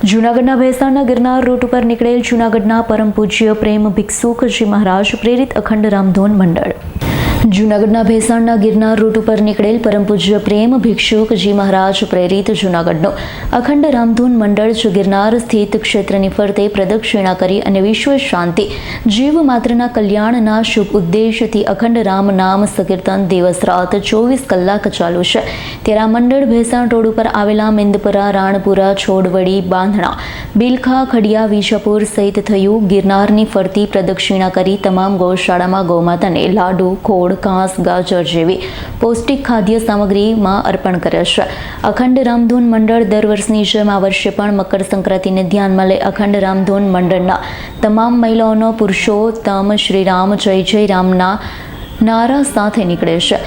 જૂનાગઢના ભેસાણના ગિરનાર રૂટ ઉપર નીકળેલ જૂનાગઢના પરમ પૂજ્ય પ્રેમ ભિક્ષુકજી મહારાજ પ્રેરિત અખંડ રામધૂન મંડળ. જૂનાગઢના ભેસાણના ગિરનાર રૂટ ઉપર નીકળેલ પરમ પૂજ્ય પ્રેમ ભિક્ષુકજી મહારાજ પ્રેરિત જૂનાગઢનું અખંડ રામધૂન મંડળ ગિરનાર સ્થિત ક્ષેત્રની ફરતે પ્રદક્ષિણા કરી અને વિશ્વ શાંતિ જીવ માત્રના કલ્યાણના શુભ ઉદ્દેશથી અખંડ રામ નામ સંકીર્તન દિવસ રાત 24 કલાક ચાલુ છે. ત્યારે આ મંડળ ભેસાણ રોડ ઉપર આવેલા મેંદપુરા, રાણપુરા, છોડવડી, બાંધણા, બિલખા, ખડિયા, વિજાપુર સહિત થયું ગિરનારની ફરતી પ્રદક્ષિણા કરી તમામ ગૌશાળામાં ગૌમાતાને લાડુ, ખોળ, ઘાસ, ગાજર જેવી પૌષ્ટિક ખાદ્ય સામગ્રીમાં અર્પણ કરે છે. અખંડ રામધૂન મંડળ દર વર્ષની જેમ આ વર્ષે પણ મકર સંક્રાંતિને ધ્યાનમાં લઈ અખંડ રામધૂન મંડળના તમામ મહિલાઓનો પુરુષોત્તમ શ્રી રામ જય જય રામના નારા સાથે નીકળે છે.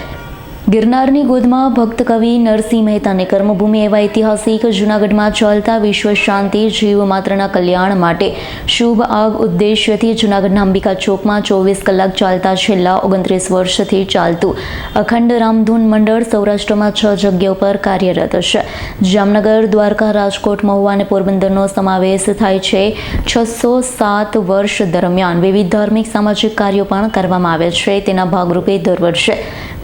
ગિરનારની ગોદમાં ભક્ત કવિ નરસિંહ મહેતાની કર્મભૂમિ એવા ઐતિહાસિક જૂનાગઢમાં ચાલતા વિશ્વ શાંતિ જીવ માત્રના કલ્યાણ માટે શુભ આગ ઉદ્દેશ્યથી જૂનાગઢના અંબિકા ચોકમાં 24 કલાક ચાલતા છેલ્લા 29 વર્ષથી ચાલતું અખંડ રામધૂન મંડળ સૌરાષ્ટ્રમાં 6 જગ્યાઓ પર કાર્યરત છે. જામનગર, દ્વારકા, રાજકોટ, મહુવા અને પોરબંદરનો સમાવેશ થાય છે. 607 વર્ષ દરમિયાન વિવિધ ધાર્મિક સામાજિક કાર્યો પણ કરવામાં આવે છે. તેના ભાગરૂપે દર વર્ષે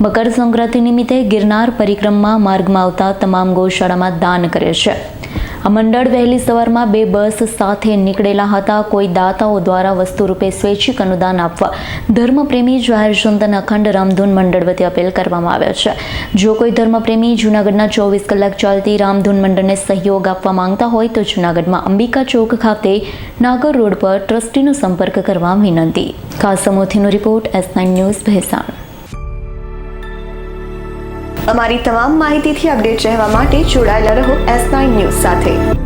મકર સંક્રાંતિ નિમિત્તે ગિરનાર પરિક્રમા માર્ગમાં આવતા તમામ ગૌશાળામાં દાન કરે છે. આ મંડળ વહેલી સવારમાં 2 બસ સાથે નીકળેલા હતા. કોઈ દાતાઓ દ્વારા વસ્તુ રૂપે સ્વૈચ્છિક અનુદાન આપવા ધર્મપ્રેમી જાહેર જનતાને અખંડ રામધૂન મંડળ વતી અપીલ કરવામાં આવે છે. જો કોઈ ધર્મપ્રેમી જૂનાગઢના 24 કલાક ચાલતી રામધૂન મંડળને સહયોગ આપવા માંગતા હોય તો જૂનાગઢમાં અંબિકા ચોક ખાતે નાગર રોડ પર ટ્રસ્ટીનો સંપર્ક કરવા વિનંતી. ખાસ સમૂહનો રિપોર્ટ S9 ન્યૂઝ ભેસાણ. અમારી તમામ માહિતીથી અપડેટ રહેવા માટે જોડાયેલા રહો S9 ન્યૂઝ સાથે.